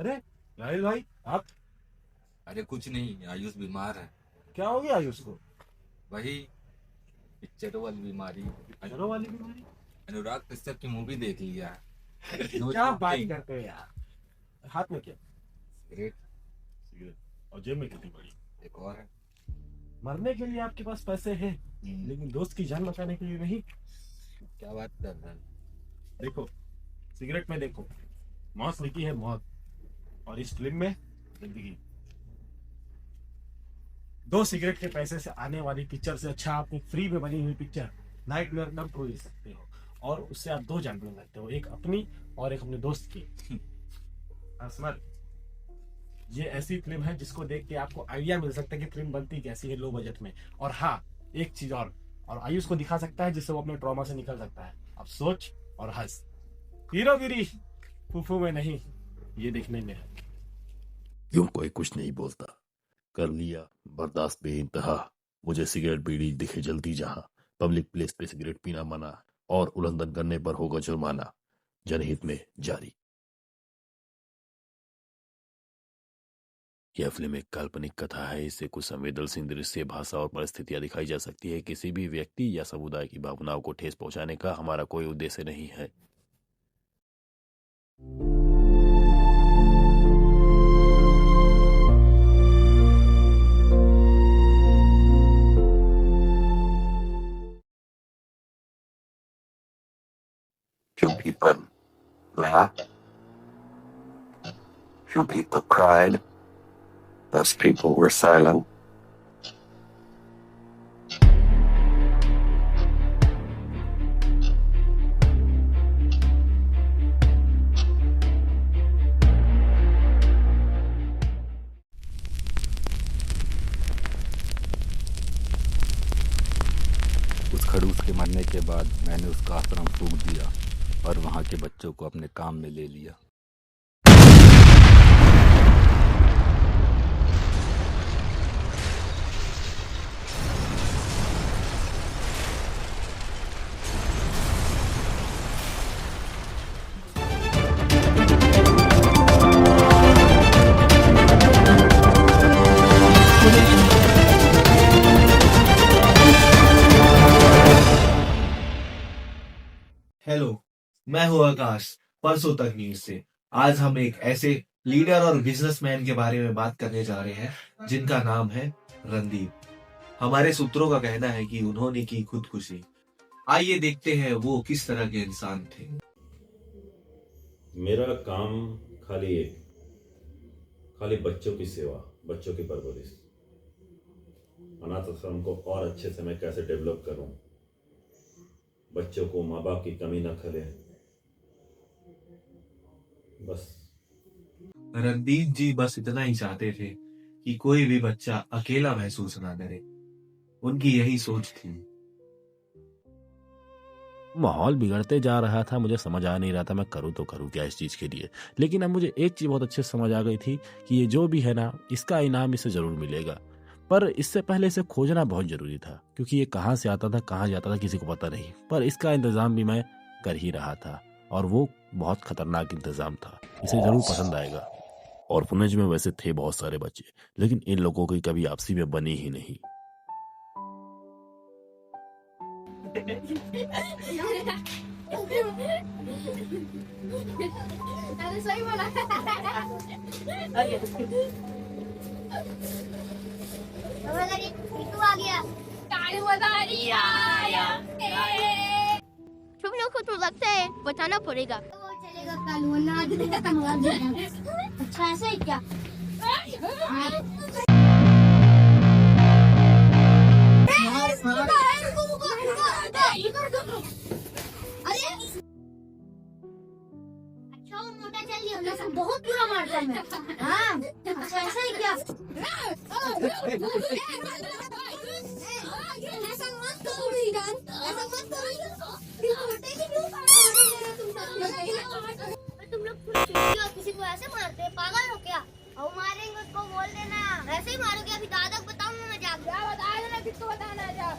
अरे राहिल भाई, आप? अरे कुछ नहीं, आयुष बीमार है। क्या हो गया आयुष को? वही पिक्चरों वाली बीमारी। पिक्चरों वाली बीमारी? अनुराग कश्यप की मूवी देख लिया है। नो क्या बात स्मोकिंग। करते हो यार? हाथ में क्या? सिगरेट। सिगरेट? और जेब में कितनी पड़ी? एक और है। मरने के लिए आपके पास पैसे हैं, लेकिन दोस्त की जान बचाने के लिए नहीं। क्या बात कर रहा है? देखो, सिगरेट में देखो, मौत लिखी है, मौत। और इस फिल्म में जिंदगी। दो सिगरेट के पैसे से आने वाली पिक्चर से अच्छा आप एक फ्री में बनी हुई पिक्चर नाइट मेयर नम को ले सकते हो, और उससे आप दो जान बना सकते हो, एक अपनी और एक अपने दोस्त की। असमत, ये ऐसी फिल्म है जिसको देख के आपको आइडिया मिल सकता है कि फिल्म बनती कैसी है लो बजट में। और हाँ, एक चीज और आयुष को दिखा सकता है जिससे वो अपने ट्रॉमा से निकल सकता है। अब सोच और हंस। हीरोगिरी फूफू में नहीं, ये देखने में है। क्यों कोई कुछ नहीं बोलता? कर लिया बर्दाश्त बेइंतहा। मुझे सिगरेट बीड़ी दिखे जलती जहां, पब्लिक प्लेस पे सिगरेट पीना मना, और उल्लंघन करने पर होगा जुर्माना। जनहित में जारी। यह फिल्म एक काल्पनिक कथा है। इससे कुछ संवेदनशील दृश्य, भाषा और परिस्थितियां दिखाई जा सकती है। किसी भी व्यक्ति या समुदाय की भावनाओं को ठेस पहुंचाने का हमारा कोई उद्देश्य नहीं है। Few people laughed. Few people cried. Those people were silent. उस खड़ूस के मरने के बाद मैंने उसका आश्रम फूंक दिया और वहाँ के बच्चों को अपने काम में ले लिया। हेलो, मैं हूं आकाश, परसों तक न्यूज से। आज हम एक ऐसे लीडर और बिजनेसमैन के बारे में बात करने जा रहे हैं जिनका नाम है रणदीप। हमारे सूत्रों का कहना है कि उन्होंने की खुदकुशी। आइए देखते हैं वो किस तरह के इंसान थे। मेरा काम खाली बच्चों की सेवा, बच्चों की परवरिश। अनाथ आश्रम को और अच्छे से मैं कैसे डेवलप करूं, बच्चों को माँ बाप की कमी न खले, बस। रणदीप जी बस इतना ही चाहते थे कि कोई भी बच्चा अकेला महसूस ना करे। उनकी यही सोच थी। माहौल बिगड़ते जा रहा था। मुझे समझ आ नहीं रहा था मैं करूँ तो करूँ क्या इस चीज़ के लिए। लेकिन अब मुझे एक चीज़ बहुत अच्छे से समझ आ गई थी कि ये जो भी है ना, इसका इनाम इसे ज़रूर मिलेगा। पर इससे पहले इसे खोजना बहुत ज़रूरी था, क्योंकि ये कहाँ से आता था, कहाँ जाता था, किसी को पता नहीं। पर इसका इंतज़ाम भी मैं कर ही रहा था, और वो बहुत खतरनाक इंतज़ाम था। इसे ज़रूर पसंद आएगा। ऑर्फनेज में वैसे थे बहुत सारे बच्चे, लेकिन इन लोगों की कभी आपसी में बनी ही नहीं। अरे सही बोला। तू आ गया। तुम लोग को तो लगता है बताना पड़ेगा। वो चलेगा कल, वरना आज नहीं खत्म होगा। अच्छा ऐसा ही क्या? अच्छा वो मोटा चल गया, मैं सब बहुत बुरा मारता हूं मैं। हाँ, अच्छा ऐसा ही क्या? ऐसा मत करो ईरान, ऐसा मत करो। मोटे की क्यों तुम लोग किसी को ऐसे मारते हैं? पागल हो क्या? और मारेंगे उसको बोल देना, ऐसे ही मारोगे। अभी दादा को बताऊंगा मैं जाके। क्या बताएगा ना, किसको बताना जा?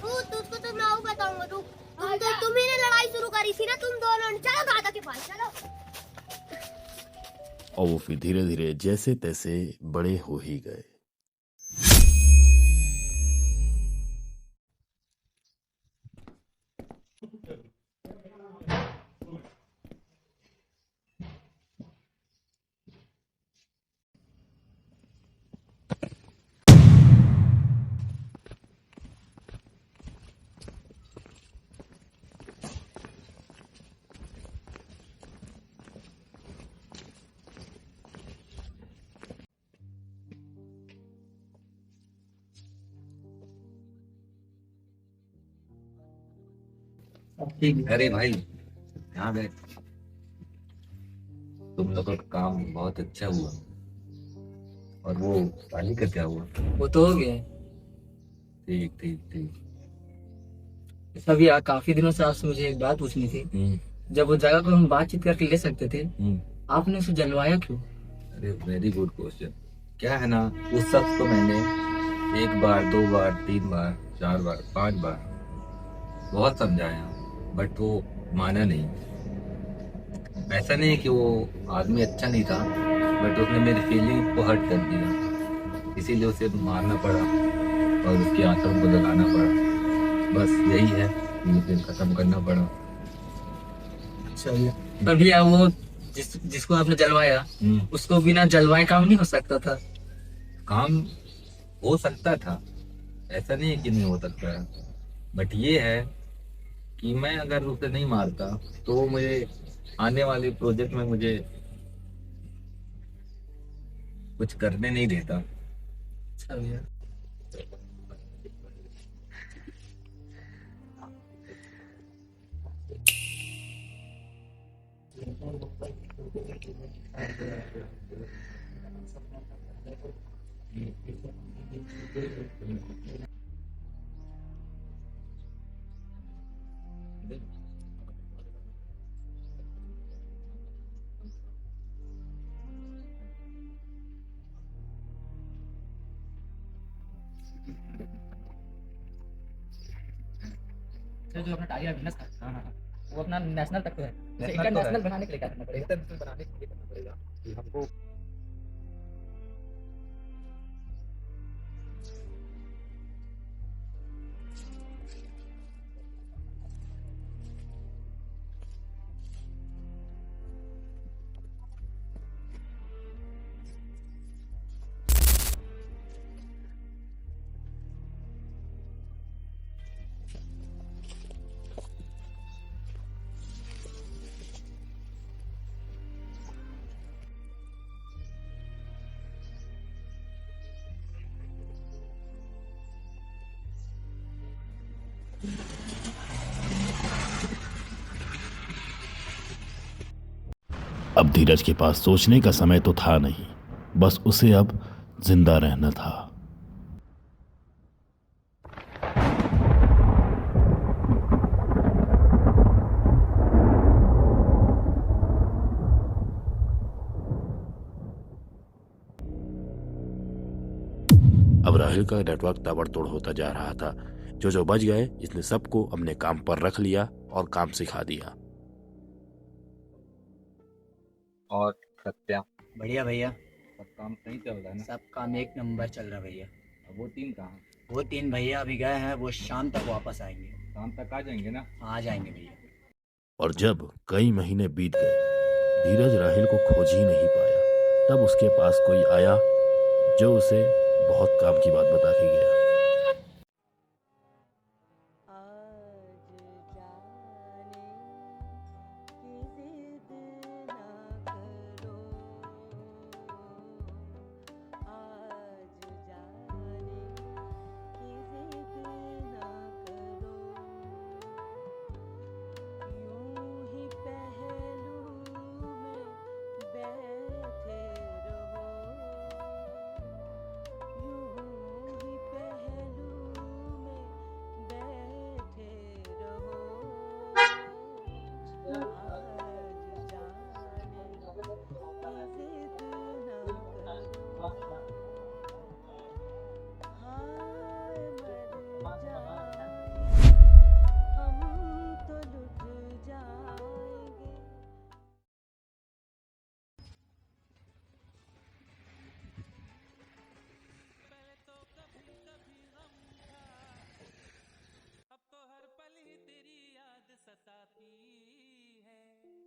तुझको तो मैं वो बताऊंगा। तुम्ही ने लड़ाई शुरू करी थी ना तुम दोनों ने। चलो दादा के पास चलो। और वो फिर धीरे धीरे जैसे तैसे बड़े हो ही गए। अरे भाई, यहाँ बैठ। तुम लोग का काम बहुत अच्छा हुआ। और वो पानी का क्या हुआ? वो तो हो गया। ठीक ठीक ठीक। अभी काफी दिनों से आपसे मुझे एक बात पूछनी थी। जब वो जगह को हम बातचीत करके ले सकते थे, आपने उसे जलवाया क्यों? अरे वेरी गुड क्वेश्चन। क्या है ना, उस शख्स को मैंने 1 बार 2 बार 3 बार 4 बार 5 बार बहुत समझाया, बट वो माना नहीं। ऐसा नहीं कि वो आदमी अच्छा नहीं था, बट उसने मेरी फीलिंग को हर्ट कर दिया, इसीलिए उसे मारना पड़ा और उसके आंसू को जलाना पड़ा। बस यही है, मुझे खत्म करना पड़ा। अच्छा भैया, पर भैया वो जिसको आपने जलवाया, उसको बिना जलवाए काम नहीं हो सकता था? काम हो सकता था, ऐसा नहीं है कि नहीं हो सकता है, बट ये है कि मैं अगर उसे नहीं मारता तो वो मुझे आने वाले प्रोजेक्ट में मुझे कुछ करने नहीं देता। अच्छा भैया। जो अपना टाइगर बिजनेस था, वो अपना नेशनल तक तो है, इंटरनेशनल बनाने के लिए क्या करना पड़ेगा? इंटरनेशनल बनाने के लिए करना पड़ेगा कि हमको अब धीरज के पास सोचने का समय तो था नहीं, बस उसे अब जिंदा रहना था। अब राहिल का नेटवर्क ताबड़तोड़ होता जा रहा था। जो बच गए, इसने सबको अपने काम पर रख लिया और काम सिखा दिया। और सत्या, बढ़िया भैया, सब काम सही चल रहा है ना? सब काम एक नंबर चल रहा भैया। अब वो 3 कहाँ? वो 3 भैया अभी गए हैं, वो शाम तक वापस आएंगे। शाम तक आ जाएंगे ना? आ जाएंगे भैया। और जब कई महीने बीत गए, धीरज राहिल को खोज ही नहीं पाया। तब उसके पास कोई आया जो उसे बहुत काम की बात बता के गया।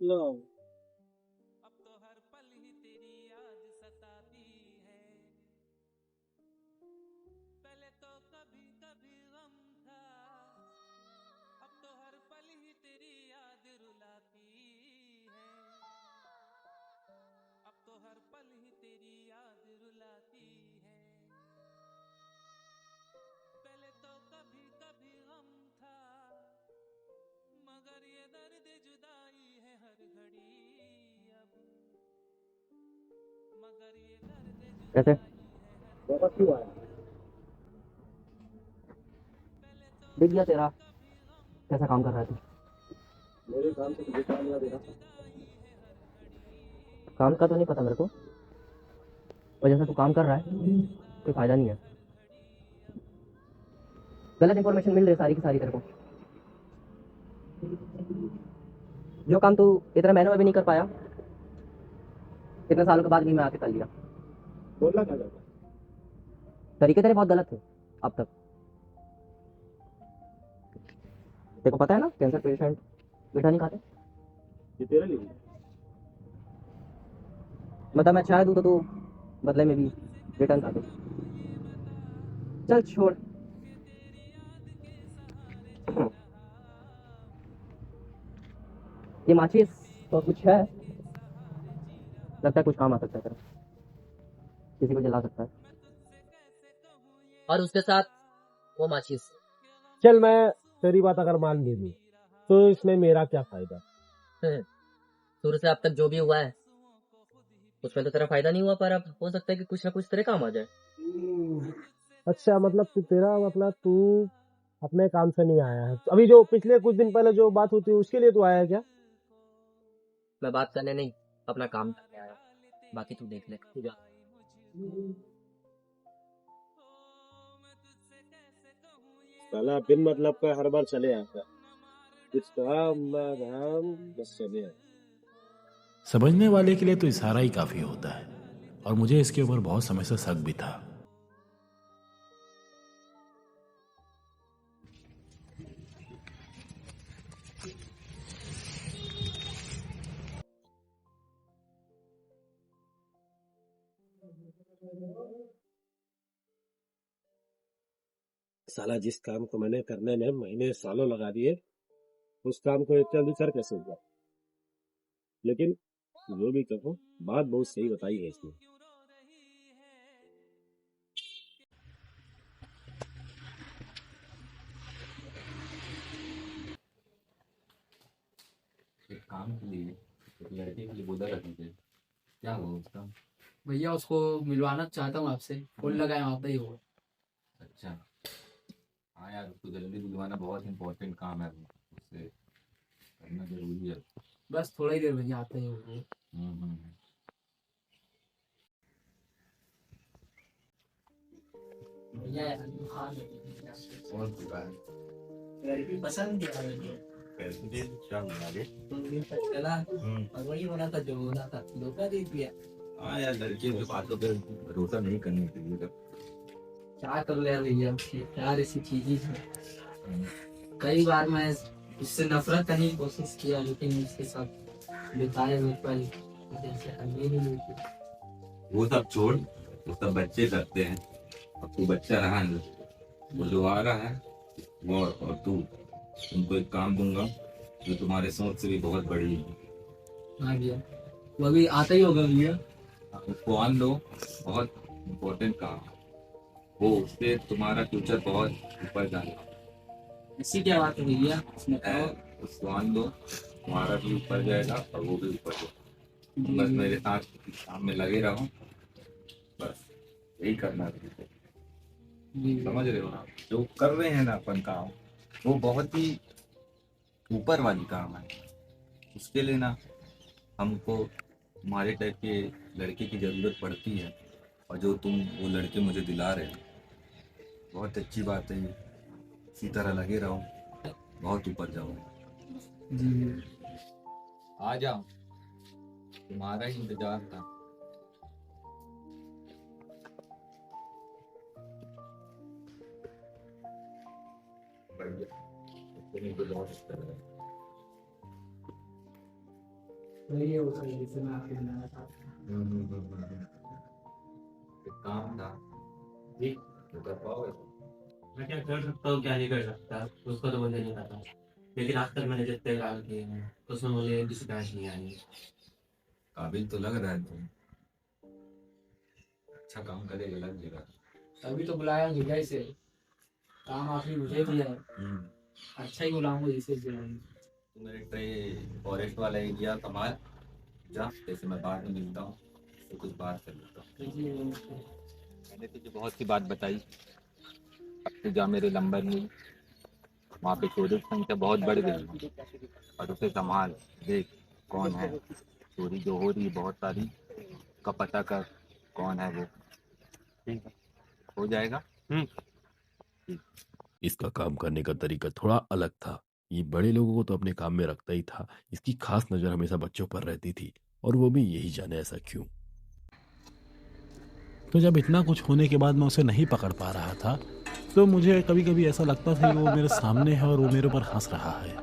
लो कैसे बहुत क्यों आया दिख गया तेरा कैसा काम कर रहा है तू? मेरे काम से तुझे क्या मिला देना काम का तो नहीं पता मेरे को, और जैसा तू काम कर रहा है कोई फायदा नहीं है। गलत इन्फॉर्मेशन मिल रही है सारी की सारी तेरे को। जो काम तू इतने महीनों में भी नहीं कर पाया, इतने सालों के बाद भी मैं आके कर लिया। बोलना क्या चाहता है? तरीके तेरे बहुत गलत थे अब तक। तेरे को पता है ना कैंसर पेशेंट मीठा नहीं खाते। ये तेरे लिए मतलब मैं चाय दूँ तो तू बदले में भी रिटर्न कर दे। चल छोड़। ये माचिस तो कुछ है, लगता है कुछ काम आ सकता है तेरा, किसी को जला सकता है। और उसके साथ वो माचिस। चल मैं तेरी बात अगर मान ली तो इसमें मेरा क्या फायदा शुरू से अब तक जो भी हुआ है उसमें तो तेरा फायदा नहीं हुआ, पर अब हो सकता है कि कुछ ना कुछ तेरे काम आ जाए। अच्छा मतलब तेरा मतलब तू अपने काम से नहीं आया है अभी जो पिछले कुछ दिन पहले जो बात होती है उसके लिए तू आया है क्या मैं बात करने नहीं, अपना काम करने आया, बाकी तू देख ले। तू जा। साला बिन मतलब का हर बार चले आता है कुछ काम ना काम बस चले आए समझने वाले के लिए तो इशारा ही काफी होता है, और मुझे इसके ऊपर बहुत समय से शक भी था। साला जिस काम को मैंने करने में महीने सालों लगा दिए उस काम को इतना जल्दी कर कैसे हुआ लेकिन जो भी कहो बात बहुत सही बताई है इसने एक काम के लिए एक लड़के के लिए बोला रखी थे, क्या हुआ उसका? भैया उसको मिलवाना चाहता हूँ आपसे, फोन लगाया वहाँ पे ही होगा। अच्छा, हाँ यार उसको जल्दी बुलवाना बहुत इंपॉर्टेंट काम है, उससे करना जरूरी है। बस थोड़ा ही देर भैया आते ही होगा। हम्म। भैया कौन सी बात? लड़की पसंद किया मुझे, क्या हुआ रे? चला और वही होना था जो होना था, धोखा दे दिया। हाँ यार लड़कियों की बातों पे भरोसा नहीं करनी चाहिए तो। क्या करूँ यार भैया, प्यार ऐसी चीज ही है। कई बार मैं इससे नफरत करने की कोशिश किया, लेकिन इसके साथ बिताए हुए पल जैसे अभी नहीं मिलती। वो सब छोड़, वो सब बच्चे करते हैं, अब तू बच्चा रहा है, वो जो आ रहा है वो और तू, तुमको एक काम दूंगा जो तुम्हारे सोच से भी बहुत बड़ी है। हाँ भैया, वो अभी आता ही होगा भैया। उसको आन लो, बहुत इम्पोर्टेंट काम है वो, उससे तुम्हारा फ्यूचर बहुत ऊपर जाएगा। ऐसी क्या बात है भैया, उसको आन लो, तुम्हारा भी ऊपर जाएगा और वो भी ऊपर जाएगा। बस मेरे साथ काम में लगे रहो, बस यही करना है। समझ रहे हो ना, जो कर रहे हैं ना अपन काम, वो बहुत ही ऊपर वाली काम है। उसके लिए ना हमको तुम्हारे टाइप के लड़के की जरूरत पड़ती है, और जो तुम वो लड़के मुझे दिला रहे हो बहुत अच्छी बात है। ये इसी तरह लगे रहो, बहुत ऊपर जाओ। आ जाओ, तुम्हारा ही इंतजार था। बढ़िया, तुम्हें तो बहुत अच्छा लगा। वही है वो सही जिससे मैं आपके बनाना चाहता एक काम था जी। तो कर पाओगे? मैं क्या कर सकता हूँ क्या नहीं कर सकता उसको तो मुझे नहीं पता, लेकिन आज तक मैंने जितने काम किए हैं उसमें मुझे एक भी शिकायत नहीं आई। काबिल तो लग रहा है तुम, अच्छा काम करेगा, लग जाएगा। तभी तो बुलाया हूँ जगह से, काम आपने मुझे दिया है, अच्छा ही बुलाऊंगा जिसे तू मेरे ट्रे फॉरेस्ट वाला एरिया कमाल जा, जैसे मैं बाद में मिलता हूँ तो कुछ बात कर लेता हूँ। मैंने तुझे बहुत सी बात बताई, अब तू जा मेरे लंबर में, वहाँ पे चोरी की संख्या बहुत बढ़ गई है और उसे संभाल, देख कौन है, चोरी जो हो रही है बहुत सारी का पता कर कौन है वो, ठीक है हो जाएगा। इसका काम करने का तरीका थोड़ा अलग था। ये बड़े लोगों को तो अपने काम में रखता ही था, इसकी खास नज़र हमेशा बच्चों पर रहती थी, और वो भी यही जाने ऐसा क्यों। तो जब इतना कुछ होने के बाद मैं उसे नहीं पकड़ पा रहा था, तो मुझे कभी कभी ऐसा लगता था कि वो मेरे सामने है और वो मेरे ऊपर हंस रहा है।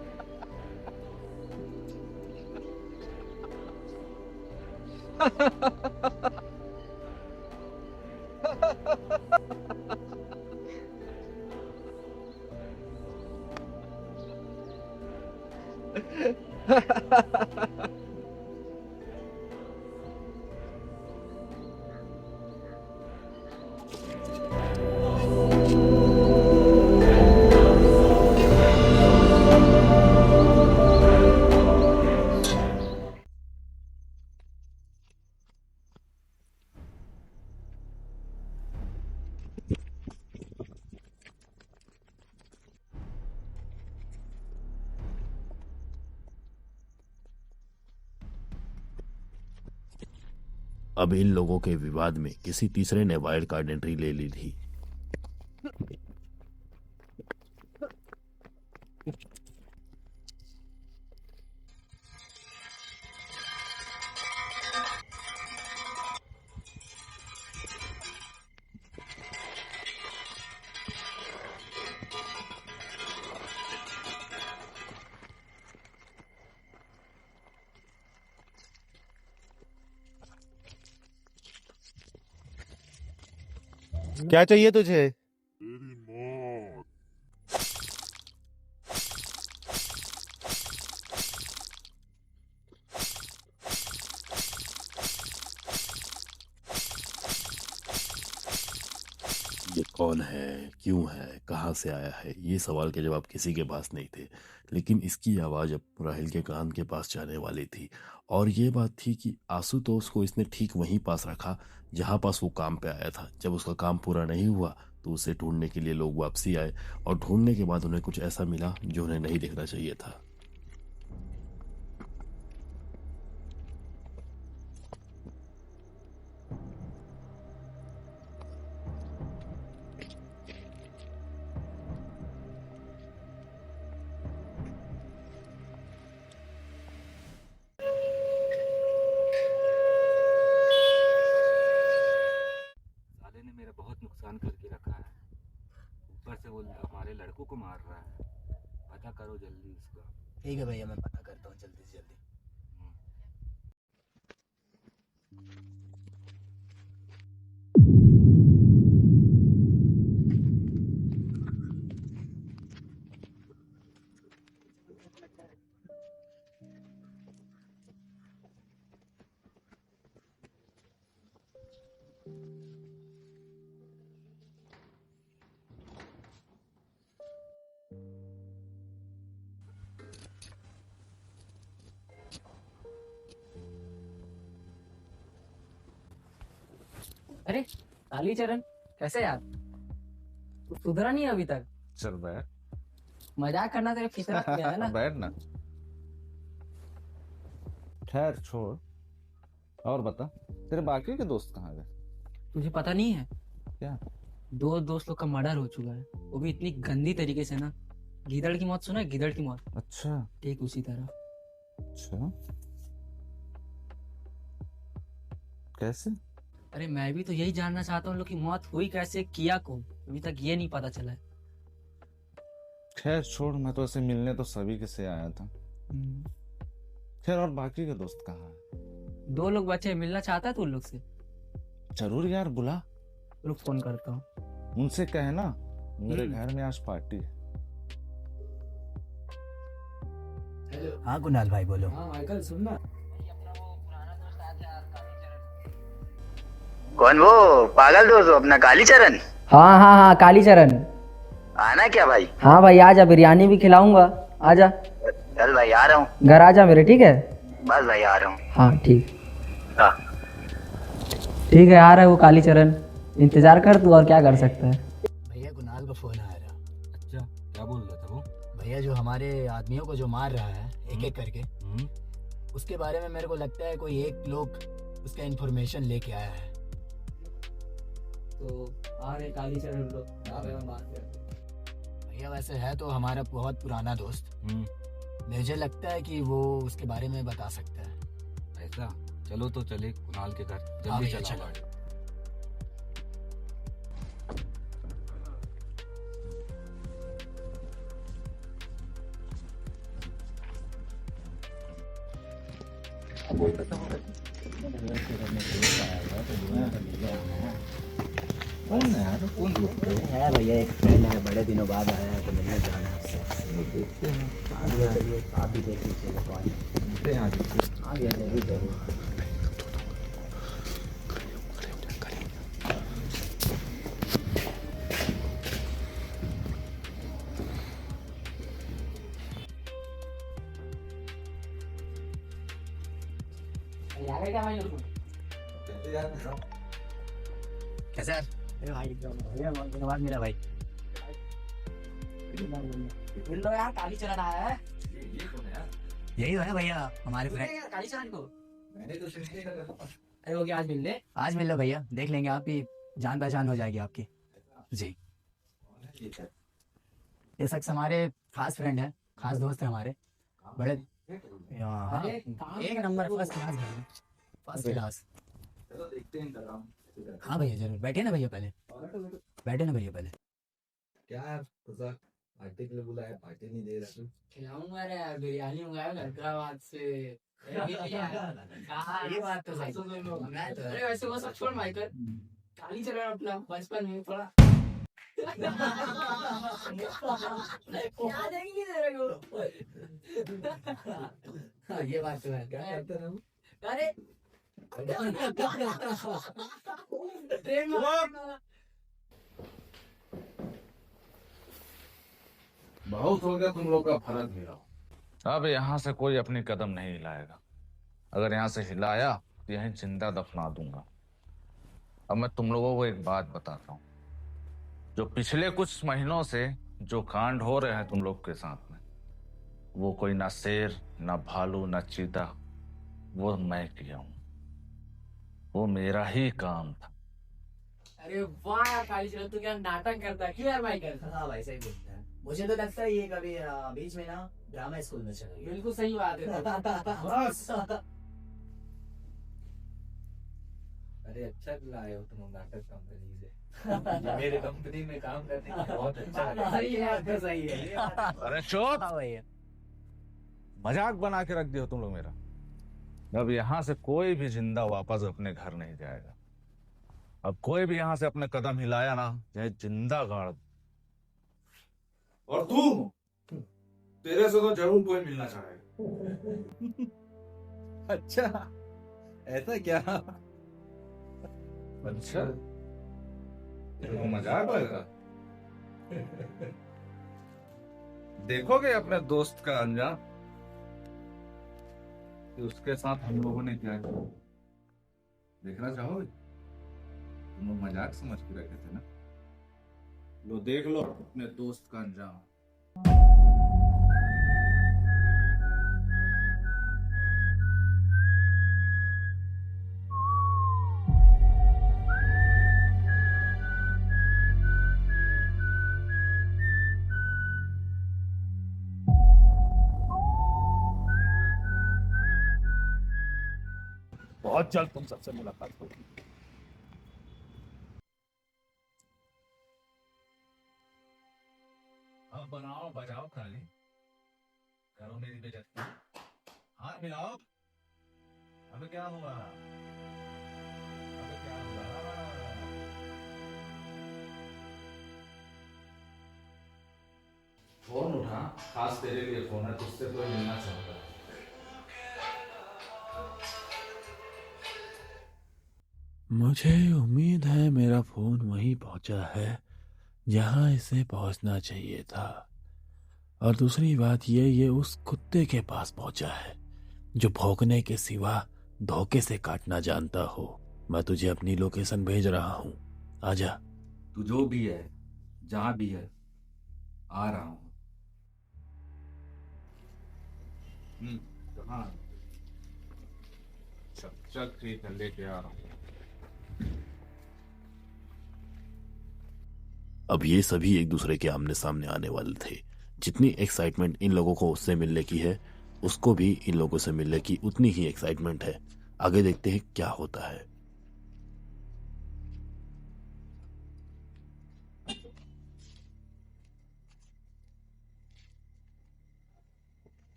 अब इन लोगों के विवाद में किसी तीसरे ने वाइल्ड कार्ड एंट्री ले ली थी। क्या चाहिए तुझे? ये कौन है, क्यों है, कहाँ से आया है, ये सवाल के जवाब किसी के पास नहीं थे, लेकिन इसकी आवाज़ अब राहिल के कान के पास जाने वाली थी। और ये बात थी कि आशुतोष को इसने ठीक वहीं पास रखा जहाँ पास वो काम पे आया था। जब उसका काम पूरा नहीं हुआ तो उसे ढूंढने के लिए लोग वापसी आए, और ढूंढने के बाद उन्हें कुछ ऐसा मिला जो उन्हें नहीं देखना चाहिए था। साले ने मेरा बहुत नुकसान करके रखा है, ऊपर से वो हमारे लड़कों को मार रहा है, पता करो जल्दी इसका। ठीक है भैया, मैं पता करता हूँ जल्दी से जल्दी। अरे कालीचरण, कैसे यार? तू सुधरा नहीं अभी तक? चल बैठ, मजाक करना तेरे फितरत में है ना। बैठ ना। खैर छोड़, और बता तेरे बाकी के दोस्त कहाँ गए? तुझे पता नहीं है क्या? दो दोस्त लोग का मर्डर हो चुका है, वो भी इतनी गंदी तरीके से ना। गीदड़ की मौत सुना है? गीदड़ की मौत, अच्छा ठीक उसी तरह। अच्छा, कैसे? अरे मैं भी तो यही जानना चाहता हूँ, लोग की मौत हुई कैसे, किया कौन, अभी तक ये नहीं पता चला है। खैर छोड़, मैं तो ऐसे मिलने तो सभी के से आया था। फिर और बाकी के दोस्त कहाँ हैं? 2 लोग बचे, मिलना चाहता है तू उन लोग से? जरूर यार, बुला। रुक फोन करता हूँ। उनसे कहे ना मेरे घर में आज पार्टी है। हाँ कुणाल भाई बोलो। हाँ माइकल सुन ना। कौन वो पागल दोस्त हो अपना कालीचरण? हाँ हाँ हाँ कालीचरण। आना क्या भाई? हाँ भाई आजा, बिरयानी भी खिलाऊंगा, आजा। चल भाई आ रहा हूँ। घर आजा मेरे, ठीक है? बस भाई आ रहा हूँ। हाँ ठीक। हाँ। ठीक है, आ रहा है वो कालीचरण, इंतजार कर तू, और क्या कर सकता है। भैया कुणाल का फोन आ रहा। अच्छा, क्या बोल रहा था वो? भैया जो हमारे आदमियों को जो मार रहा है एक एक करके, उसके बारे में मेरे को लगता है कोई एक लोग उसका इंफॉर्मेशन लेके आया है। तो आ रहे कालीचरण लोग, भैया वैसे है तो हमारा बहुत पुराना दोस्त। मुझे लगता है कि वो उसके बारे में बता सकता है। ऐसा? चलो तो चले कुणाल के घर, हाँ जल्दी भैया चलो। चलो। कौन है यार? कौन दोस्त है? है भैया एक फ्रेंड है, बड़े दिनों बाद आया है तो मिलने जाना है आपसे। देखते हैं। आप भी देख लीजिएगा कौन है। देखते हैं आज। हाँ भैया जरूर जरूर। कैसा है? अरे भाई भैया बहुत दिनों बाद मिला भाई। मिल लो यार, कालीचरण आया है। ये कौन है यार? यही तो है भैया हमारे फ्रेंड। यार कालीचरण को मैंने तो सुन लिया था। अरे हो गया, आज मिल ले। आज मिल लो भैया, देख लेंगे, आप भी जान पहचान हो जाएगी आपकी। जी ये शख्स हमारे खास फ्रेंड है, खास दोस्त है हमारे बड़े। हाँ, एक नंबर फर्स्ट क्लास भैया, फर्स्ट क्लास। चलो देखते हैं इनका काम। हाँ भैया जरूर, बैठे ना भैया पहले, बैठे ना भैया पहले। क्या यार, तुझा पार्टी के लिए बुलाया, पार्टी नहीं दे रहा तू। खिलाऊंगा रे यार, बिरयानी मंगाया हैदराबाद से। ये बात तो सही। मैं तो अरे वैसे वो सब छोड़ माइकल, कालीचरण अपना बचपन में थोड़ा याद है कि नहीं तेरे को? हाँ, ये बात तो है। क्या करते रहो? अरे ट्रेन में बहुत हो गया तुम लोग का फर्क गिरा। अब यहाँ से कोई अपनी कदम नहीं हिलाएगा। अगर यहाँ से हिलाया तो यहीं जिंदा दफना दूंगा। अब मैं तुम लोगों को एक बात बताता हूँ, जो पिछले कुछ महीनों से जो कांड हो रहे हैं तुम लोग के साथ में, वो कोई ना शेर ना भालू ना चीता, वो मैं किया हूँ। वो मेरा ही काम था। अरे वाह यार कालीचरण, तू क्या नाटक करता है क्यों यार माइकल? हाँ भाई सही बोलता है। मुझे तो लगता है ये कभी बीच में ना ड्रामा स्कूल में चला गया। बिल्कुल सही बात है। बस अरे अच्छा लाए हो तुम नाटक कंपनी से। मेरे कंपनी में काम करने का बहुत अच्छा लगा। अरे यार तो सही है। अरे चुप! हाँ भैया। मजाक बना के रख दिया तुम लोग मेरा। अब यहाँ से कोई भी जिंदा वापस अपने घर नहीं जाएगा। अब कोई भी यहाँ से अपने कदम हिलाया ना, चाहे जिंदा गाड़। और तू, तेरे से तो जरूर कोई मिलना चाहेगा। अच्छा, ऐसा क्या? अच्छा, तो मजाक लगा। देखोगे अपने दोस्त का अंजाम कि उसके साथ हम लोगों ने क्या किया? देखना चाहोगे? तुम लोग मजाक समझ के रखे थे ना? लो देख लो अपने दोस्त का अंजाम। बहुत जल्द तुम सबसे मुलाकात होगी। अब बनाओ बजाओ ताली, करो मेरी बेइज्जती। हाँ मिलाओ। अबे क्या हुआ? अबे क्या हुआ? फोन उठा, खास तेरे लिए फोन है, तुझसे कोई मिलना चाहता है। मुझे उम्मीद है मेरा फोन वहीं पहुंचा है जहां इसे पहुंचना चाहिए था। और दूसरी बात ये उस कुत्ते के पास पहुंचा है जो भौंकने के सिवा धोखे से काटना जानता हो। मैं तुझे अपनी लोकेशन भेज रहा हूं, आजा। तू जो भी है, जहां भी है, आ रहा हूं। कहाँ? चल ठीक है, लेके आ रहा हूँ। अब ये सभी एक दूसरे के आमने सामने आने वाले थे। जितनी एक्साइटमेंट इन लोगों को उससे मिलने की है, उसको भी इन लोगों से मिलने की उतनी ही एक्साइटमेंट है। आगे देखते हैं क्या होता है।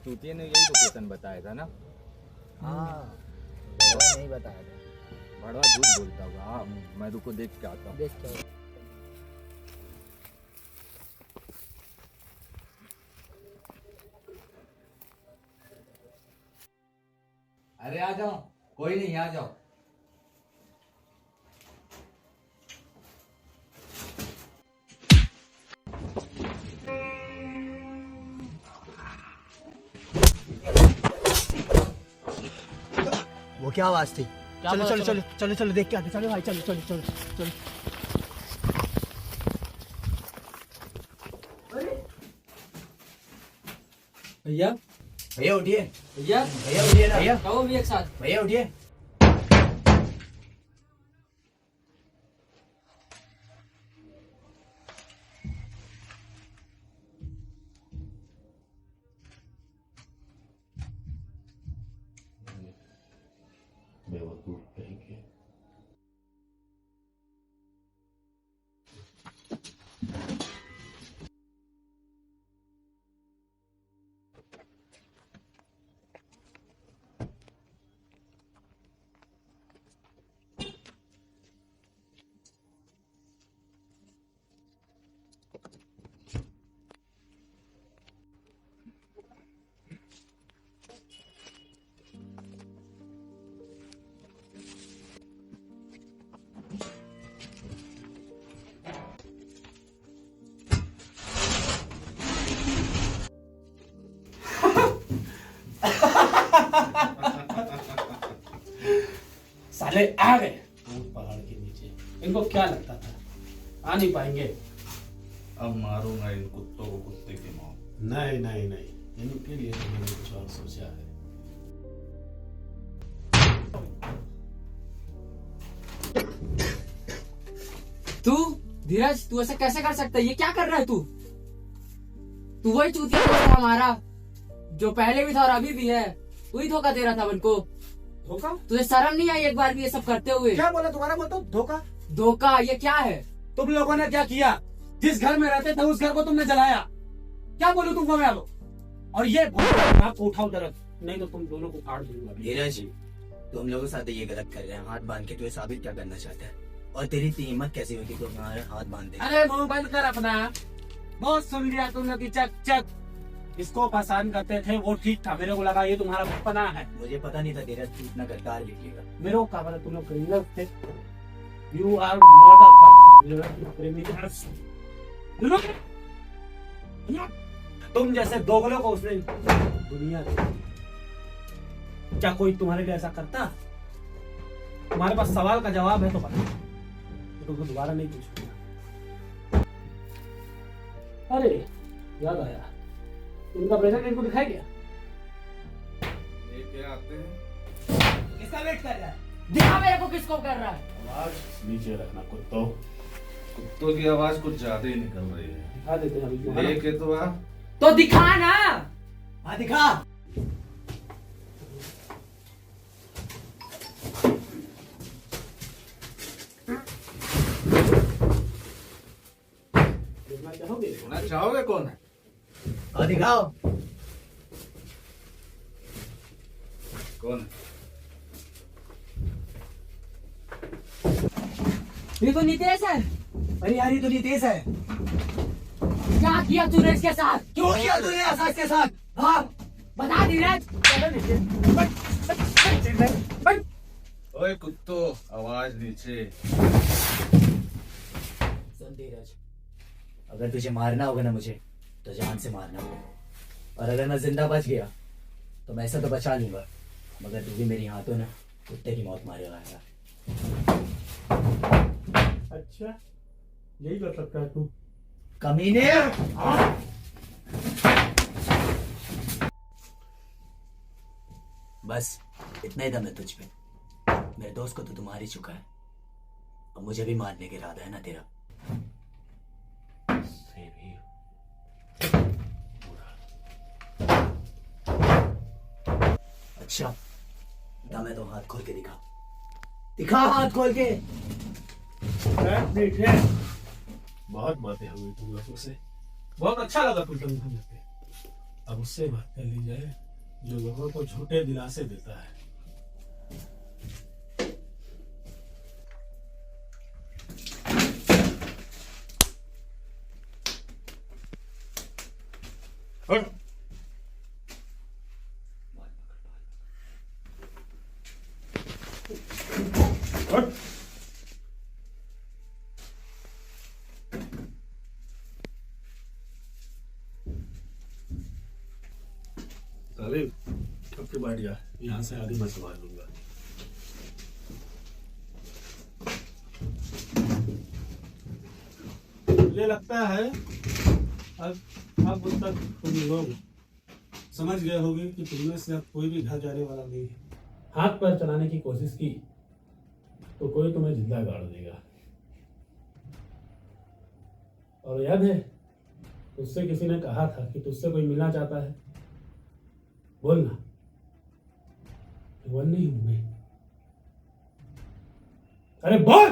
तूतिए ने यही लोकेशन बताया था ना? हाँ, नहीं बताया था। बड़ा झूठ बोलता होगा। हाँ, मैं रुको देख के आता हूँ। देख के अरे आ जाओ, कोई नहीं, आ जाओ। वो क्या आवाज थी? चलो चलो चलो चलो चलो देख के आते। चलो भाई, चलो चलो चलो चलो। भैया भैया उठिए, भैया भैया उठिए ना, भैया कहो भी एक साथ। भैया उठिए। बेवकूफ कहेंगे। साले आ गए पहाड़ के नीचे। इनको क्या लगता था आ नहीं पाएंगे? अब मारूंगा इन कुत्तों को कुत्ते की मौत। नहीं नहीं नहीं, इनके लिए तो मैंने कुछ और सोचा है। तू धीरज, तू ऐसा कैसे कर सकता है? ये क्या कर रहा है तू? तू वही चूतिया दोस्त है हमारा जो पहले भी था और अभी भी है। तू ही धोखा दे रहा था उनको। धोखा? तुझे शर्म नहीं आई एक बार भी ये सब करते हुए? क्या बोला तुम्हारा? बोलता धोखा? धोखा ये क्या है? तुम लोगों ने क्या किया? जिस घर में रहते थे उस घर को तुमने जलाया। क्या बोलूं तुमको मैं अब? और ये आपको उठाओ दरद, नहीं तो तुम दोनों को काट दूंगा। धीरज, तू हम लोगों के साथ ये गलत कर रहे हैं। हाथ बांध के तुझे साबित क्या करना चाहता है? और तेरी इतनी हिम्मत कैसी हुई कि तू हमारे हाथ बांध दे? अरे मुंह बंद कर अपना। बहुत सुन लिया तुमने कि चक चक इसको पसंद करते थे, वो ठीक था। मेरे को लगा ये तुम्हारा बचपना है। मुझे पता नहीं था धीरज तू इतना गद्दार निकलेगा। मेरे को क्या पता तुम लोग क्रिमिनल थे। You are murder. तुम जैसे दोगलों को उसने दुनिया दी। क्या कोई तुम्हारे लिए ऐसा करता? तुम्हारे पास सवाल का जवाब है तो बता, तो तुमको दोबारा नहीं पूछूंगा। अरे याद आया, इनका प्रेजेंट इनको दिखाई क्या? लेके आते हैं। किसका वेट कर रहा है? दिखा मेरे को किसको कर रहा है। आवाज नीचे रखना कुत्तों। कुत्तों की आवाज कुछ ज्यादा ही निकल रही है। दिखा देते हैं अभी। लेके तो आ। तो दिखा ना। हाँ दिखा। देखना चाहोगे? सुना चाहोगे कौन है? हाँ दिखाओ। कौन है? ये तो नितेश है। अरे यार ये तो नितेश है। क्या किया तूने इसके साथ? क्यों किया तूने ऐसा इसके साथ? हाँ बता धीरज। ओए कुत्तो, आवाज नीचे। सुन धीरज, अगर तुझे मारना होगा ना मुझे, तो जान से मारना होगा। और अगर मैं जिंदा बच गया तो मैं ऐसा तो बचा लूंगा, मगर तू भी मेरी हाथों ना कुत्ते की मौत मारेगा यार। अच्छा, यही कर सकता है तू? कमीने। बस इतना ही दम है तुझ पे। मेरे दोस्त को तो तू मार ही चुका है, अब मुझे भी मारने का इरादा है ना तेरा? अच्छा दम है तो हाथ खोल के दिखा। दिखा हाथ खोल के। ठीक है, बहुत बातें हो गई तुम लोगों से, बहुत अच्छा लगा तुम लोगों से। अब उससे बात कर ली जाए जो लोगों को झूठे दिलासे देता है। तालिब, अब के बैठ जा, यहाँ से आगे मैं संभाल लूंगा। मुझे लगता है अब तक तुम लोग समझ गए होगे कि तुमने से अब कोई भी घर जाने वाला नहीं है। हाथ पैर चलाने की कोशिश की तो कोई तुम्हें जिंदा गाड़ देगा। और याद है तुझसे किसी ने कहा था कि तुझसे कोई मिलना चाहता है, बोलना वन नहीं हूं मैं। अरे बोल।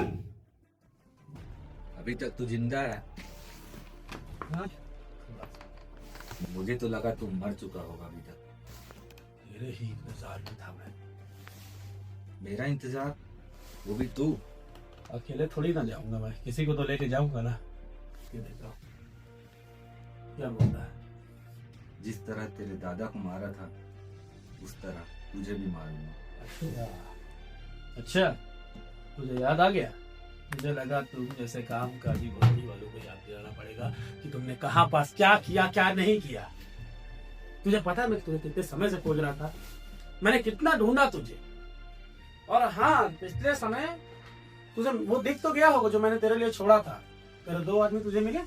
अभी तक तू जिंदा है? हाँ? मुझे तो लगा तू मर चुका होगा अभी तक। तेरे ही इंतजार में था मैं। मेरा इंतजार? वो भी तू? अकेले थोड़ी ना जाऊंगा मैं, किसी को तो लेके जाऊंगा ना। ये देखो क्या बोलता है। जिस तरह तेरे दादा को मारा था उस तरह तुझे भी मारूंगा। अच्छा तुझे याद आ गया? मुझे लगा तुम जैसे काम काजी भोजनी वालों को याद दिलाना पड़ेगा कि तुमने कहाँ पास क्या किया क्या नहीं किया। तुझे पता है मैं तुझे कितने समय से खोज रहा था, मैंने कितना ढूंढा तुझे। और हाँ पिछले समय तुझे वो दिख तो गया होगा जो मैंने तेरे लिए छोड़ा था। तेरे 2 आदमी तुझे मिले?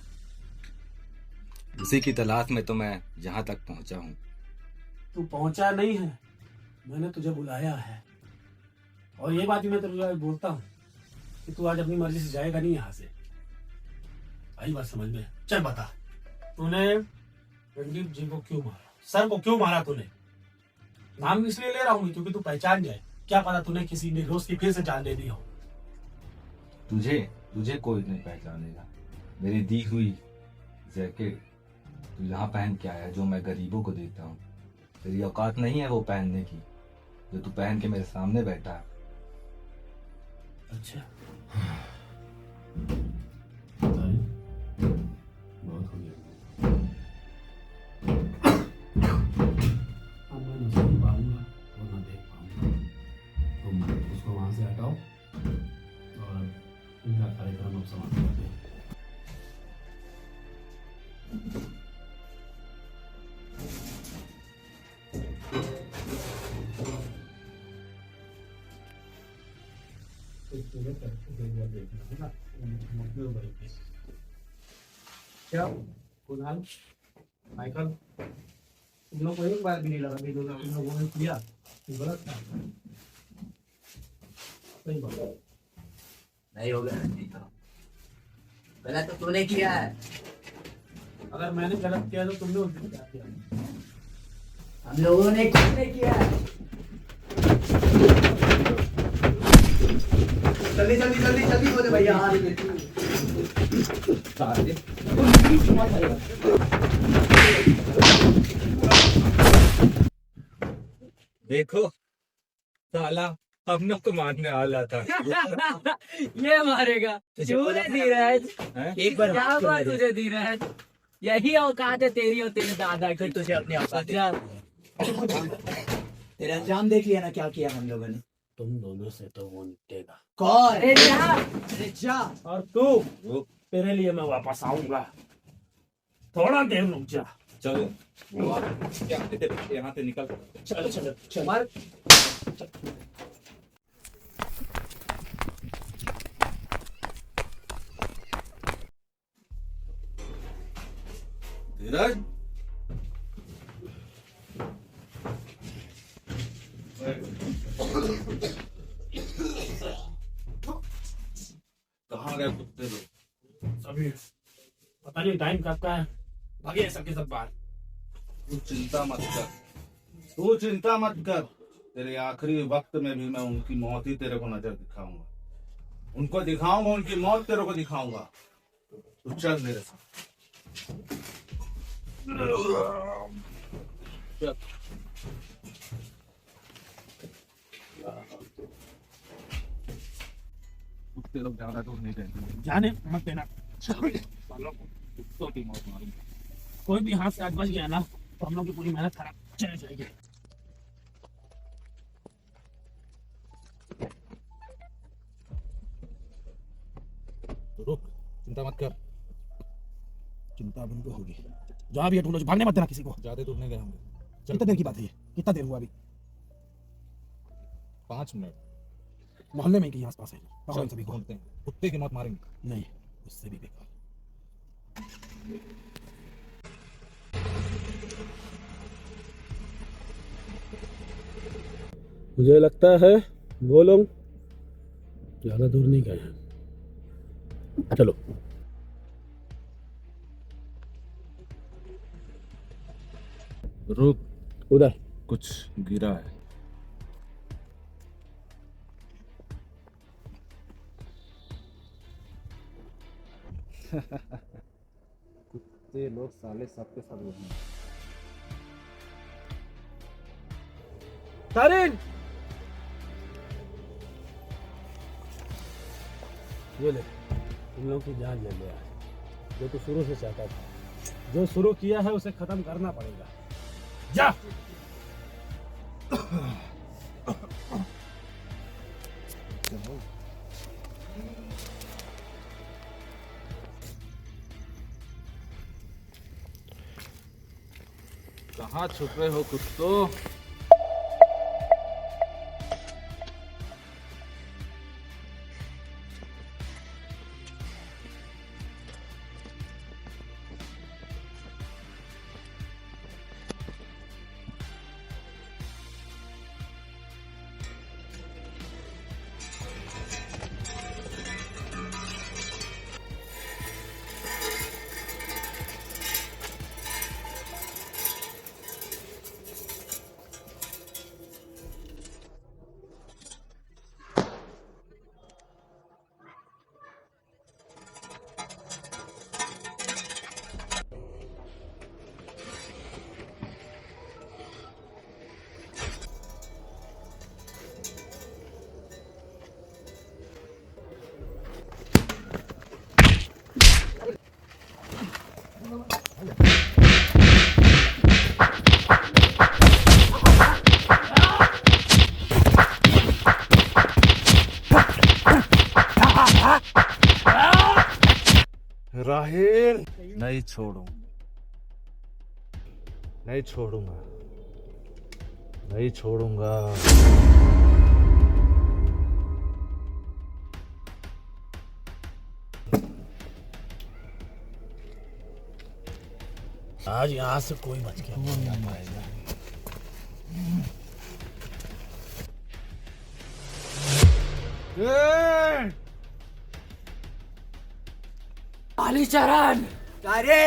उसी की तलाश में तो मैं जहां तक पहुंचा हूं। तू पहुंचा नहीं है, मैंने तुझे बुलाया है। और ये बात भी मैं तुझे बोलता हूँ कि तू आज अपनी मर्जी से जाएगा नहीं यहाँ से। आई बात समझ में? चल बता, तूने रणदीप जी को क्यों मारा? सर को क्यों मारा तूने? नाम इसलिए ले रहा हूँ क्योंकि तू पहचान जाए। क्या पता तूने किसी निर्दोष की फिर से जान ले दी हो। तुझे कोई नहीं पहचानेगा। मेरी दी हुई जैकेट तू यहाँ पहन के आया जो मैं गरीबों को देता हूँ। तेरी औकात नहीं है वो पहनने की जो तू पहन के मेरे सामने बैठा है। अच्छा बहुत हो गया। अब मैं न सुन पाऊंगा और न देख पाऊंगा। तुम उसको वहां से हटाओ और इनका कार्यक्रम अब समाप्त कर दो। क्या कुणाल, माइकल, तुम लोग को एक बार भी नहीं लगा कि तुम लोगों ने किया ये गलत था? सही बात है। नहीं होगा, गलत तो तूने किया है। अगर मैंने गलत किया तो तुमने उस दिन क्या किया? हम लोगों ने कुछ नहीं किया है। जल्दी जल्दी जल्दी जल्दी हो भैया। देखो साला हम लोग को मारने वाला था। ये मारेगा चूरे धीरज। एक बार क्या हुआ तुझे धीरज? यही औकात है तेरी और तेरे दादा की। तुझे अपने औकात अच्छा, तेरा अंजाम देख लिया ना क्या किया हम लोगों ने। तुम दोनों से तो वो निपटेगा। कौन? अरे जा। अरे जा। और तू, तेरे लिए मैं वापस आऊंगा, थोड़ा देर रुक जा। चलो यहाँ से निकल। चल चल चल। मर। धीरज, कहाँ गए कुत्ते लोग? सभी पता नहीं टाइम कब का है, भागे सबके सब बाहर। तू चिंता मत कर, तू चिंता मत कर। तेरे आखिरी वक्त में भी मैं उनकी मौत ही तेरे को नजर दिखाऊंगा, उनको दिखाऊंगा, उनकी मौत तेरे को दिखाऊंगा। तू चल मेरे साथ। चल। कुत्ते लोग ज्यादा दूर नहीं गए। जाने मत देना, कुत्तों की मौत मारूंगा। कोई भी हाथ से आज बच गया ना तो हम लोग की पूरी मेहनत खराब चले जाएगी। रुक, चिंता मत कर, चिंता बंद होगी। जहाँ भी है ढूंढो, भागने मत देना किसी को। ज्यादा दूर नहीं गए होंगे। कितने देर की बात है ये? कितना देर हुआ अभी? 5 मिनट। मोहल्ले में ही कहीं आसपास है, पकड़ो इन सभी को। ढूंढते हैं, कुत्ते की मौत मारेंगे। नहीं, उससे भी बेकार। मुझे लगता है वो लोग ज्यादा दूर नहीं गए हैं। चलो। रुक, उधर कुछ गिरा है। कुत्ते लोग साले सबके सब लोग हैं। तारिन, ये ले, तुम लोगों की जान ले लिया। जो तू शुरू से चाहता था, जो शुरू किया है उसे खत्म करना पड़ेगा। जा। कहाँ छुपे हो कुत्तों? राहिल, नहीं छोड़ूंगा, नहीं छोड़ूंगा, नहीं छोड़ूंगा। आज यहाँ से कोई बच के नहीं आ पाएगा। कालीचरण अरे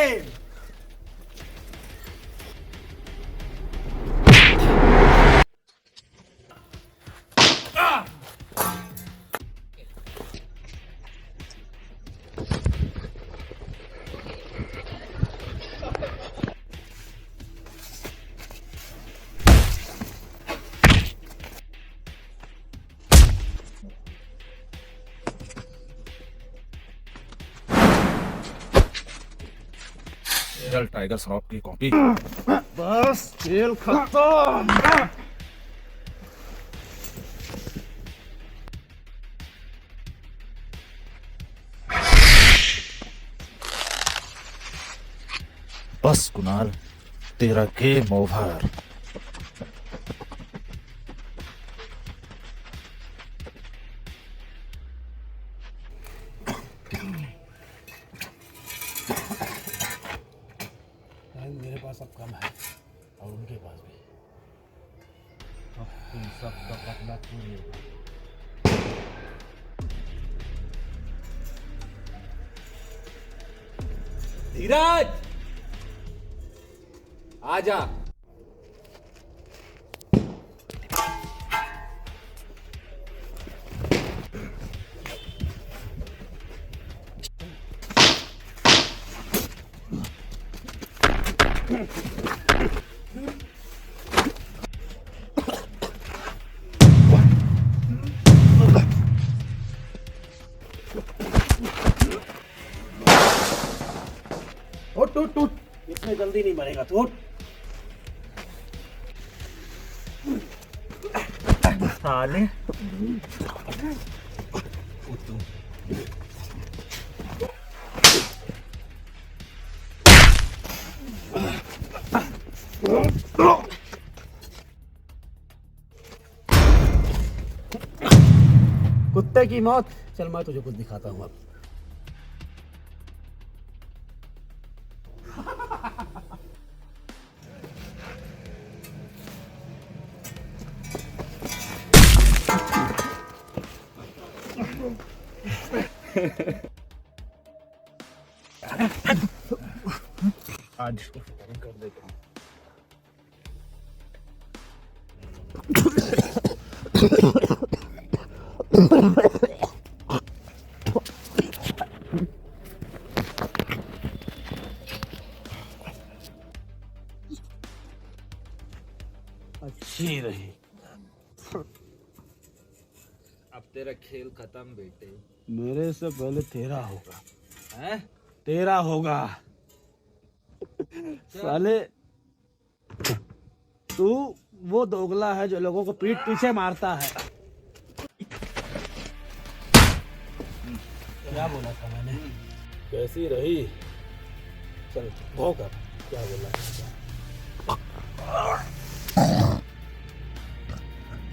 टाइगर श्रॉफ की कॉपी। बस खेल खत्म। बस कुणाल, तेरा गेम ओवर। मेरे पास अब कम है और उनके पास भी। अब तुम सबका बदला पूरी होगा। धीरज आजा। उठ उठ उठ, इसमें जल्दी नहीं मरेगा तो उठ। साले कुत्ते की मौत। चल मैं तुझे कुछ दिखाता हूँ अब। आज इसको खत्म कर देता हूँ। अच्छी रही। अब तेरा खेल खत्म बेटे। मेरे से पहले तेरा होगा। हैं? तेरा होगा साले। तू वो दोगला है जो लोगों को पीठ पीछे मारता है। क्या बोला था मैंने? कैसी रही? चल भोग अब। क्या बोला था?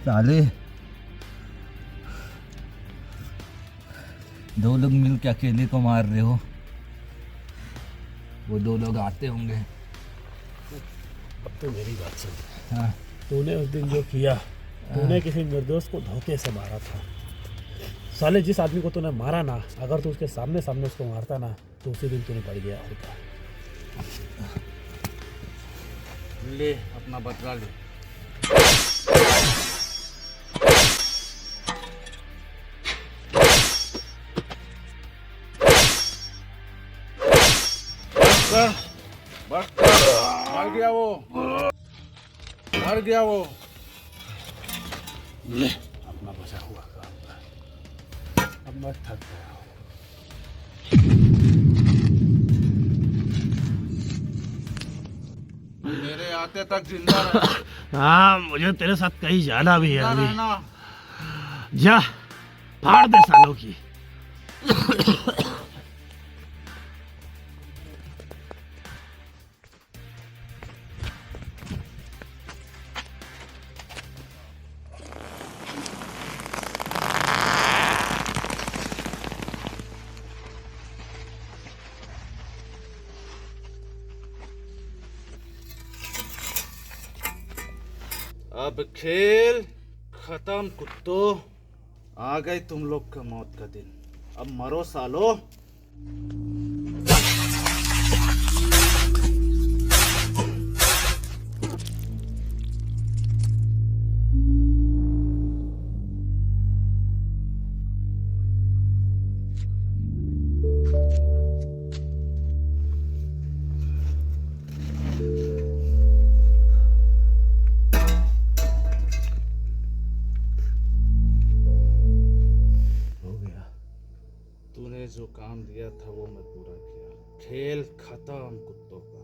साले दो लोग मिल के अकेले को मार रहे हो। वो दो लोग आते होंगे। अब तो मेरी बात सुन। हाँ। तूने उस दिन जो किया, तूने किसी निर्दोष को धोखे से मारा था। साले जिस आदमी को तूने मारा ना, अगर तू उसके सामने सामने उसको मारता ना, तो उसी दिन तूने पड़ गया होता। ले अपना बदला ले। मर गया वो, मर गया वो। ले अपना बचा हुआ काम। अब मैं थक गया हूँ। मेरे आते तक जिंदा रहना। हाँ, मुझे तेरे साथ कहीं जाना भी है जिंदा अभी। रहना। जा फाड़ दे सालों की। अब खेल खत्म कुत्तों, आ गए तुम लोग का मौत का दिन। अब मरो सालो। तूने जो काम दिया था वो मैं पूरा किया। खेल खत्म कुत्तों का।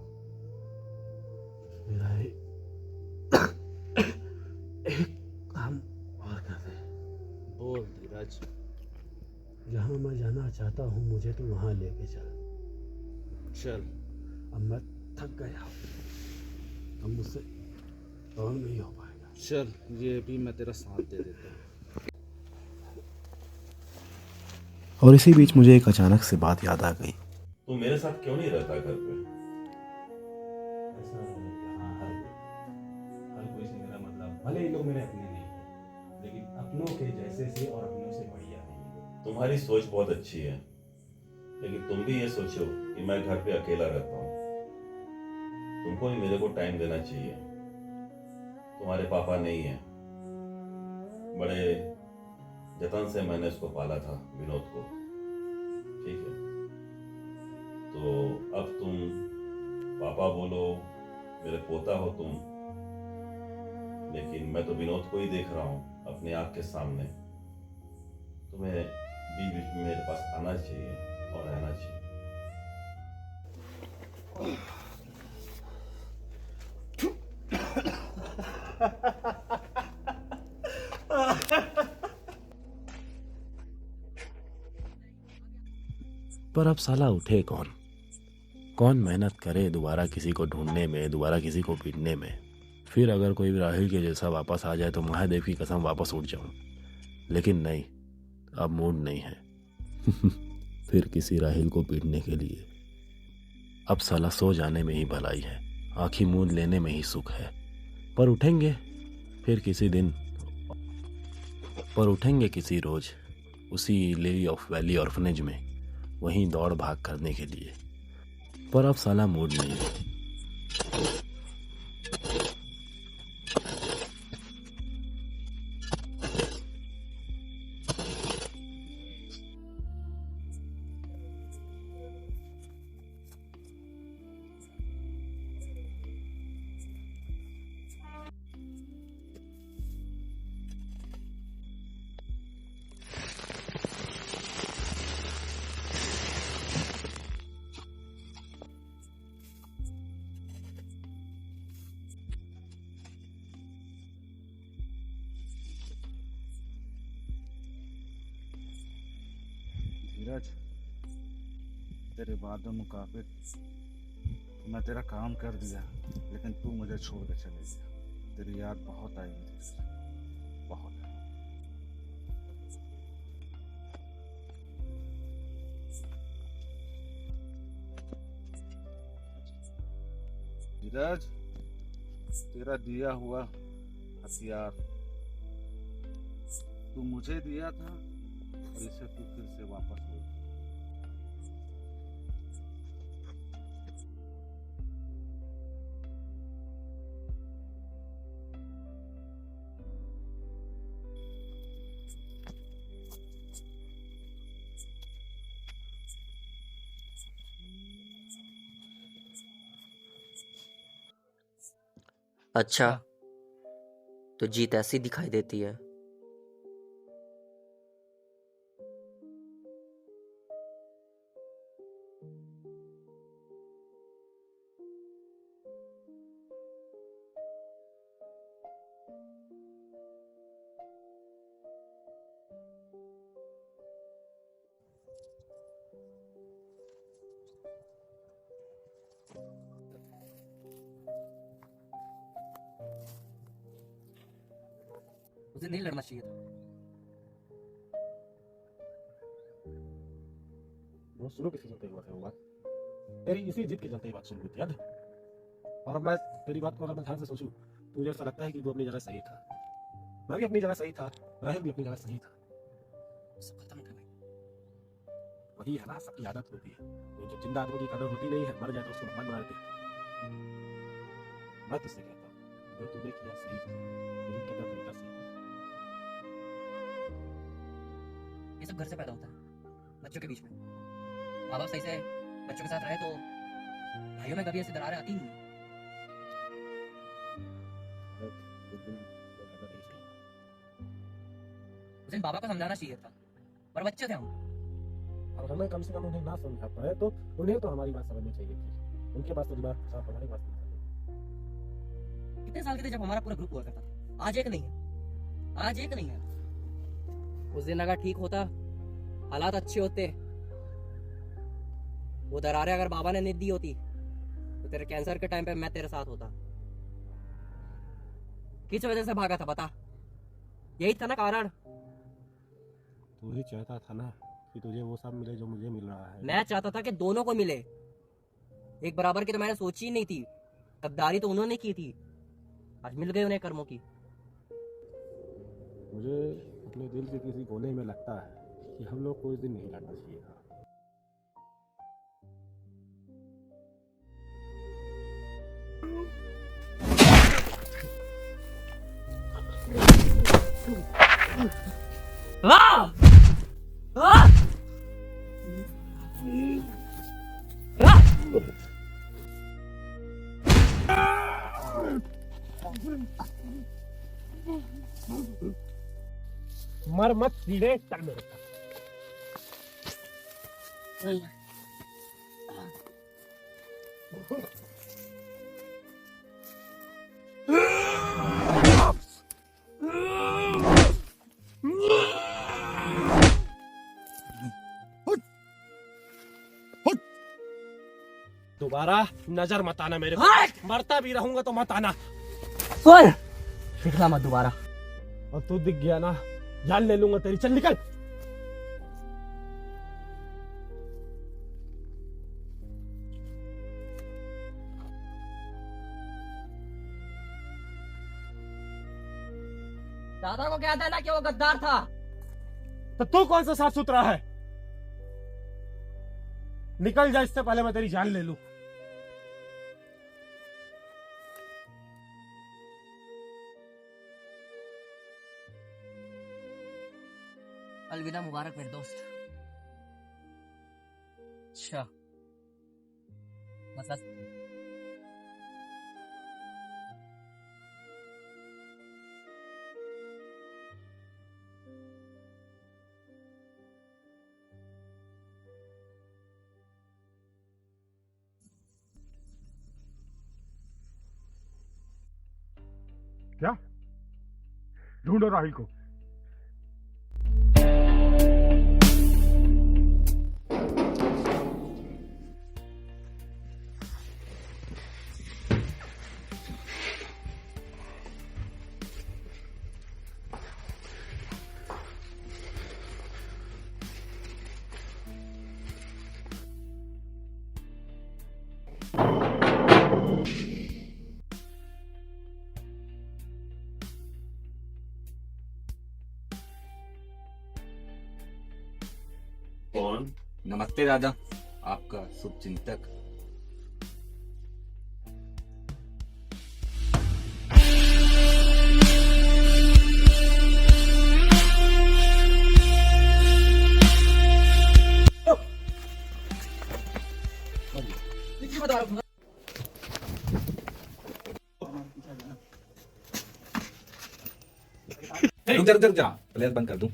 मेरा एक काम और कर दे। बोल धीरज। जहाँ मैं जाना चाहता हूँ मुझे तो वहाँ लेके चल। चल। अब मैं थक गया हूँ, अब मुझसे और नहीं हो पाएगा। चल, ये भी मैं तेरा साथ दे देता हूँ। और इसी बीच मुझे एक अचानक से बात याद आ गई। तू मेरे साथ क्यों नहीं रहता घर पे? ऐसा यहाँ हर कोई से मेरा मतलब, भले ही लोग मेरे अपने नहीं हैं, लेकिन अपनों के जैसे से और अपनों से बढ़िया नहीं। तुम्हारी सोच बहुत अच्छी है, लेकिन तुम भी ये सोचो कि मैं घर पे अकेला रहता हूँ। तुमको भी मेरे को टाइम देना चाहिए। तुम्हारे पापा नहीं है, बड़े जतन से मैंने उसको पाला था, विनोद को, ठीक है? तो अब तुम पापा बोलो, मेरे पोता हो तुम, लेकिन मैं तो विनोद को ही देख रहा हूँ अपने आँख के सामने। तुम्हें बीच बीच में मेरे पास आना चाहिए और रहना चाहिए। पर अब साला उठे कौन? कौन मेहनत करे दोबारा किसी को ढूंढने में, दोबारा किसी को पीटने में? फिर अगर कोई राहुल के जैसा वापस आ जाए तो महादेव की कसम वापस उठ जाऊं। लेकिन नहीं, अब मूड नहीं है फिर किसी राहुल को पीटने के लिए। अब साला सो जाने में ही भलाई है, आंखी मूंद लेने में ही सुख है। पर उठेंगे फिर किसी दिन, पर उठेंगे किसी रोज उसी लिली ऑफ वैली ऑर्फनेज में, वहीं दौड़ भाग करने के लिए। पर अब साला मूड नहीं है। धीरज, तेरे वादों मुताबिक मैं तेरा काम कर दिया, लेकिन तू मुझे छोड़ के चले गया। तेरी याद बहुत आई मुझे, बहुत। धीरज, तेरा दिया हुआ हथियार तू मुझे दिया था और इसे तू फिर से वापस ले। अच्छा, तो जीत ऐसी दिखाई देती है। उसे नहीं लड़ना चाहिए था। बहुत शुरू किसी चलते हुआ था वो बात, तेरी इसी जिद के चलते ही बात शुरू हुई थी, याद है? और अब मैं तेरी बात को अगर मैं ध्यान से सोचूं मुझे ऐसा लगता है कि वो अपनी जगह सही था, मैं भी अपनी जगह सही था, राहिल भी अपनी जगह सही था। सब खत्म कर भाई, वही है ना, सबकी आदत होती है। वो जो जिंदा आदमी की कदर होती नहीं है, मर जाए तो उसको भगवान बना देते हैं। मैं तुझसे कहता हूँ जो तूने किया सही था, लेकिन कितना तरीका सही था। ये सब घर से पैदा होता है, बच्चों के बीच में। माँ बाप सही से बच्चों के साथ रहे तो भाइयों में कभी ऐसी दरारें आती नहीं। उस दिन बाबा को समझाना चाहिए था, पर बच्चे थे हम। और हमें कम से कम उन्हें ना समझा पाए तो उन्हें तो हमारी बात समझनी चाहिए थी। उनके पास तो दिमाग था, हमारी बात नहीं था। कितने साल के थे जब हमारा पूरा ग्रुप हुआ करता था, आज एक नहीं है, आज एक नहीं है। उस दिन अगर ठीक होता, हालात अच्छे होते, वो दरारें अगर बाबा ने नहीं दी होती तो तेरे कैंसर के टाइम पे मैं तेरे साथ होता। किस वजह से भागा था बता, यही था ना कारण। तू ही चाहता था ना कि तुझे वो सब मिले जो मुझे मिल रहा है। मैं चाहता था कि दोनों को मिले, एक बराबर की तो मैंने सोची ही नहीं थी। गद्दारी तो उन्होंने की थी, आज मिल गए उन्हें कर्मों की। मुझे अपने दिल के किसी कोने में लगता है कि हम लोग को इस दिन नहीं लड़ना चाहिए था। मर मत सीधे चल मेरे साथ। दोबारा नजर मत आना मेरे को, मरता भी रहूंगा तो मत आना। सुन, दिखना मत दोबारा। और तू दिख गया ना, जान ले लूंगा तेरी। चल निकल। दादा को क्या था ना कि वो गद्दार था। तो तू कौन सा साफ सुथरा है? निकल जा, इससे पहले मैं तेरी जान ले लूं। अलविदा मुबारक मेरे दोस्त। अच्छा मसला क्या ढूंढो राहिल को। कौन? नमस्ते दादा, आपका शुभ चिंतक। रुक जा, प्लेयर बंद कर दूं।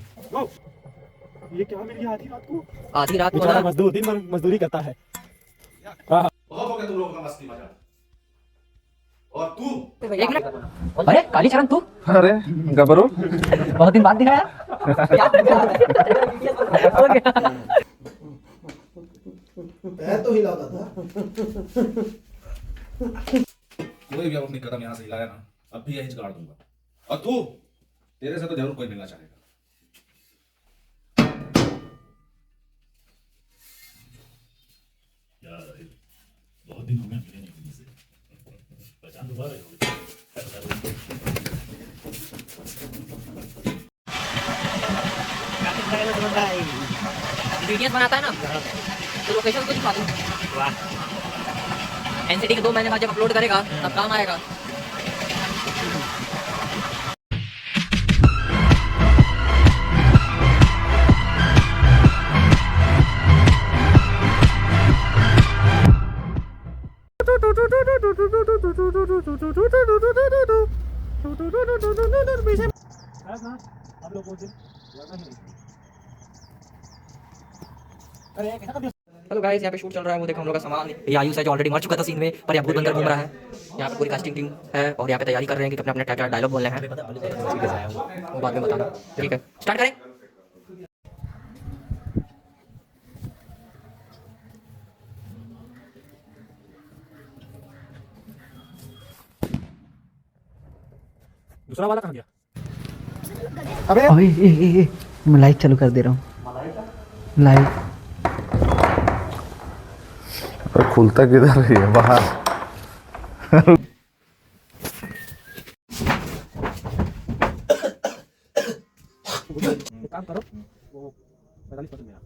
ये क्या मिल गया आधी रात को? आधी रात को बेचारा मजदूर दिन भर मजदूरी करता है। बहुत हो गया तुम लोगों का मस्ती मजाक। और तू? एक मिनट, अरे कालीचरण तू? अरे गबरू, बहुत दिन बाद दिखाया। पैर तो हिलाता था। कोई भी अब अपनी कदम यहाँ से हिलाया ना, अब भी यही गाड़ दूंगा। और तू, तेरे से तो जरूर कोई मिलना चाहेगा। बहुत दिन हो गए मिले नहीं किसी से। पहचान दोबारा हो गई। वीडियोस बनाता है ना, तो लोकेशन को दिखा दूँ। एनसीटी के 2 महीने बाद जब अपलोड करेगा तब काम आएगा। आप लोग हेलो गाइस, यहाँ पे शूट चल रहा है। वो देखो हम लोग का सामान, ये आयुष है जो ऑलरेडी मर चुका था सीन में, पर यहाँ भूत बनकर घूम रहा है। यहाँ पे पूरी कास्टिंग टीम है और यहाँ पे तैयारी कर रहे हैं कि अपने क्या डायलॉग बोलने हैं, वो बाद में बताना। ठीक है, स्टार्ट करें। दूसरा वाला कहाँ गया? अबे मैं लाइट चालू कर दे रहा हूँ। लाइट खुलता किधर है बाहर? एक काम करो, वो 45% मेरा,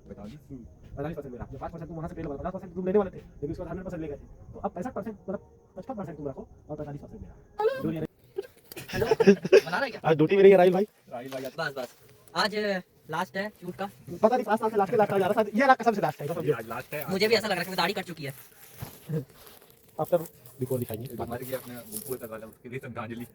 45% मेरा, जो 5% तुम वहाँ से पेड़ 50% तुम लेने वाले थे, लेकिन उसके बाद 100% ले गए थे, तो अब 65% मतलब 55% तुम रखो और 45% मेरा। बना रहा है क्या? आज ड्यूटी मेरी है राहिल भाई। बस आज लास्ट है शूट का। पता नहीं 5 साल से लास्ट आ जा रहा था, ये कसम से लास्ट है, कसम से आज लास्ट है। मुझे भी ऐसा लग रहा है कि दाढ़ी कट चुकी है। आफ्टर बिफोर दिखाएंगे। हमारे अपने उसके लिए श्रद्धांजलि।